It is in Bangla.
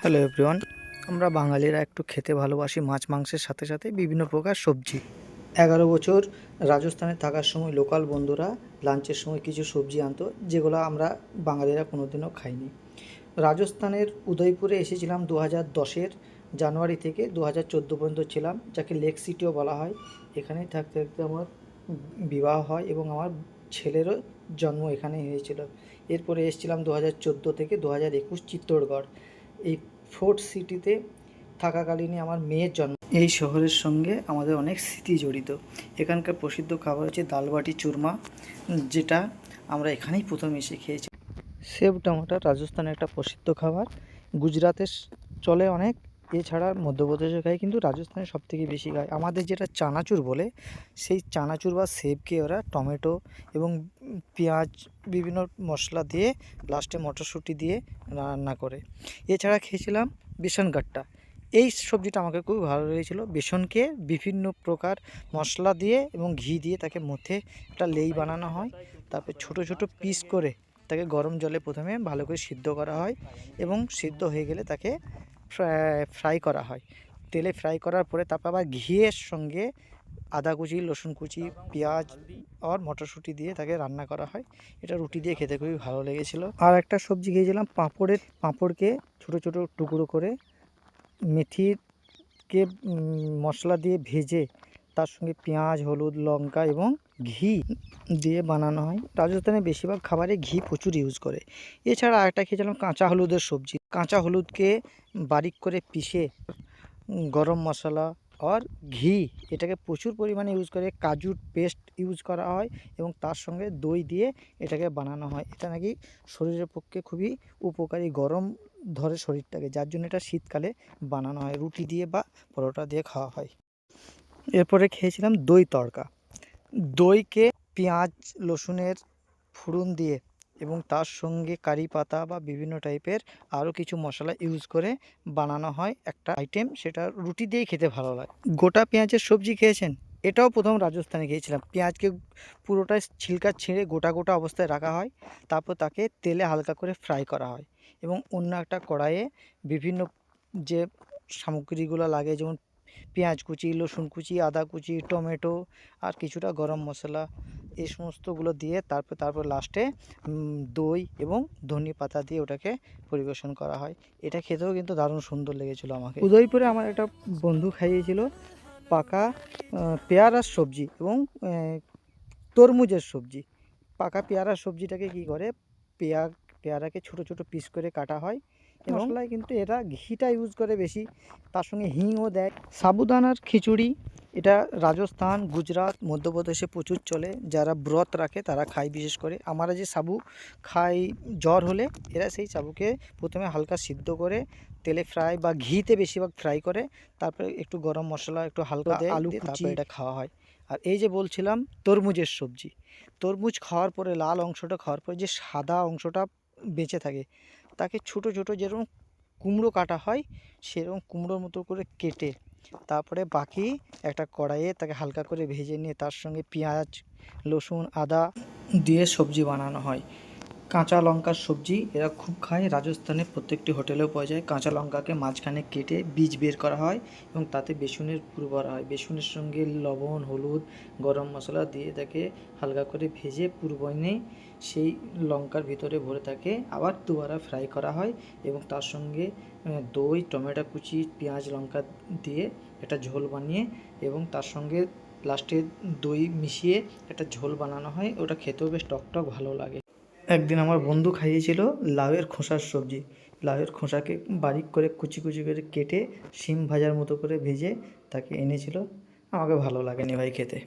হ্যালো এভরিওয়ান, আমরা বাঙালিরা একটু খেতে ভালোবাসি মাছ মাংসের সাথে সাথে বিভিন্ন প্রকার সবজি। 11 বছর রাজস্থানে থাকার সময় লোকাল বন্ধুরা লাঞ্চের সময় কিছু সবজি আনতো, যেগুলো আমরা বাঙালিরা কোনোদিনও খাইনি। রাজস্থানের উদয়পুরে এসেছিলাম 2010-এর জানুয়ারি থেকে 2014 পর্যন্ত ছিলাম, যাকে লেক সিটিও বলা হয়। এখানেই থাকতে থাকতে আমার বিবাহ হয় এবং আমার ছেলেরও জন্ম এখানেই হয়েছিল। এরপরে এসেছিলাম 2014 থেকে 2021 চিত্তোড়গড়। এই ফোর্ট সিটিতে থাকাকালীনই আমার মেয়ের জন্ম। এই শহরের সঙ্গে আমাদের অনেক স্মৃতি জড়িত। এখানকার প্রসিদ্ধ খাবার হচ্ছে দাল বাটি চুরমা, যেটা আমরা এখানেই প্রথম এসে খেয়েছি। সেব টমাটার রাজস্থানের একটা প্রসিদ্ধ খাবার। গুজরাতে চলে অনেক, এছাড়া মধ্যপ্রদেশে খায়, কিন্তু রাজস্থানে সবথেকে বেশি খায়। আমাদের যেটা চানাচুর বলে, সেই চানাচুর বা সেবকে ওরা টমেটো এবং পেঁয়াজ বিভিন্ন মশলা দিয়ে লাস্টে মটরশুঁটি দিয়ে রান্না করে। এছাড়া খেয়েছিলাম বেসন গাট্টা। এই সবজিটা আমাকে খুব ভালো লেগেছিলো। বেসনকে বিভিন্ন প্রকার মশলা দিয়ে এবং ঘি দিয়ে তাকে মধ্যে একটা লেই বানানো হয়, তারপর ছোট ছোট পিস করে তাকে গরম জলে প্রথমে ভালো করে সিদ্ধ করা হয় এবং সিদ্ধ হয়ে গেলে তাকে ফ্রাই করা হয়। তেলে ফ্রাই করার পরে তারপর আবার ঘিয়ের সঙ্গে আদা কুচি, রসুন কুচি, পেঁয়াজ আর মটরশুঁটি দিয়ে তাকে রান্না করা হয়। এটা রুটি দিয়ে খেতে খুবই ভালো লেগেছিলো। আর একটা সবজি খেয়েছিলাম পাঁপড়কে ছোট ছোট টুকরো করে মেথিকে মশলা দিয়ে ভেজে তার সঙ্গে পেঁয়াজ, হলুদ, লঙ্কা এবং ঘি দিয়ে বানানো হয়। রাজস্থানে বেশিরভাগ খাবারে ঘি প্রচুর ইউজ করে। এছাড়া আরেকটা খেয়েছিলাম কাঁচা হলুদের সবজি। কাঁচা হলুদকে বারিক করে পিষে গরম মশলা আর ঘি এটাকে প্রচুর পরিমাণে ইউজ করে, কাজুর পেস্ট ইউজ করা হয় এবং তার সঙ্গে দই দিয়ে এটাকে বানানো হয়। এটা নাকি শরীরের পক্ষে খুবই উপকারী, গরম ধরে শরীরটাকে, যার জন্য এটা শীতকালে বানানো হয়, রুটি দিয়ে বা পরোটা দিয়ে খাওয়া হয়। এরপরে খেয়েছিলাম দই তড়কা। দইকে পেঁয়াজ রসুনের ফোড়ন দিয়ে এবং তার সঙ্গে কারি পাতা বা বিভিন্ন টাইপের আরও কিছু মশলা ইউজ করে বানানো হয় একটা আইটেম, সেটা রুটি দিয়েই খেতে ভালো লাগে। গোটা পেঁয়াজের সবজি খেয়েছেন? এটাও প্রথম রাজস্থানে খেয়েছিলাম। পেঁয়াজকে পুরোটাই ছিলকা ছিঁড়ে গোটা গোটা অবস্থায় রাখা হয়, তারপর তাকে তেলে হালকা করে ফ্রাই করা হয় এবং অন্য একটা কড়াইয়ে বিভিন্ন যে সামগ্রীগুলো লাগে, যেমন পেঁয়াজ কুচি, রসুন কুচি, আদা কুচি, টমেটো আর কিছুটা গরম মশলা, এই সমস্তগুলো দিয়ে তারপর লাস্টে দই এবং ধনে পাতা দিয়ে ওটাকে পরিবেশন করা হয়। এটা খেতেও কিন্তু দারুণ সুন্দর লেগেছিলো আমাকে। উদয়পুরে আমার একটা বন্ধু খাইয়েছিল পাকা পেয়ারার সবজি এবং তরমুজের সবজি। পাকা পেয়ারার সবজিটাকে কি করে, পেয়ারাকে ছোট ছোট পিস করে কাটা হয় এবং মশলায় কিন্তু এরা ঘিটা ইউজ করে বেশি, তার সঙ্গে হিংও দেয়। সাবুদানার খিচুড়ি, এটা রাজস্থান, গুজরাট, মধ্যপ্রদেশে প্রচুর চলে। যারা ব্রত রাখে তারা খায় বিশেষ করে। আমরা যে সাবু খাই জ্বর হলে, এরা সেই সাবুকে প্রথমে হালকা সিদ্ধ করে তেলে ফ্রাই বা ঘিতে বেশিরভাগ ফ্রাই করে, তারপরে একটু গরম মশলা একটু হালকা আলু কুচি এটা খাওয়া হয়। আর এই যে বলছিলাম তরমুজের সবজি, তরমুজ খাওয়ার পরে লাল অংশটা খাওয়ার পরে যে সাদা অংশটা বেঁচে থাকে, তাকে ছোট ছোট যেরকম কুমড়ো কাটা হয় সেরকম কুমড়োর মতো করে কেটে তারপরে বাকি একটা কড়াইয়ে তাকে হালকা করে ভেজে নিয়ে তার সঙ্গে পেঁয়াজ, রসুন, আদা দিয়ে সবজি বানানো হয়। কাঁচা লঙ্কার সবজি এরা খুব খায়। রাজস্থানের প্রত্যেকটি হোটেলেও পাওয়া যায়। কাঁচা লঙ্কাকে মাঝখানে কেটে বীজ বের করা হয় এবং তাতে বেসনের পুর ভরা হয়। বেসনের সঙ্গে লবণ, হলুদ, গরম মশলা দিয়ে তাকে হালকা করে ভেজে পুর বানিয়ে সেই লঙ্কার ভিতরে ভরে তাকে আবার দুবারা ফ্রাই করা হয় এবং তার সঙ্গে দই, টমেটো কুচি, পেঁয়াজ, লঙ্কা দিয়ে একটা ঝোল বানিয়ে এবং তার সঙ্গে লাস্টে দই মিশিয়ে একটা ঝোল বানানো হয়। ওটা খেতেও বেশ টকটক ভালো লাগে। একদিন আমার বন্ধু খাইয়েছিল লাউয়ের খোসার সবজি। লাউয়ের খোসাকে বারিক করে কুচি কুচি করে কেটে শিম ভাজার মতো করে ভেজে তাকে এনেছিল। আমাকে ভালো লাগেনি ভাই খেতে।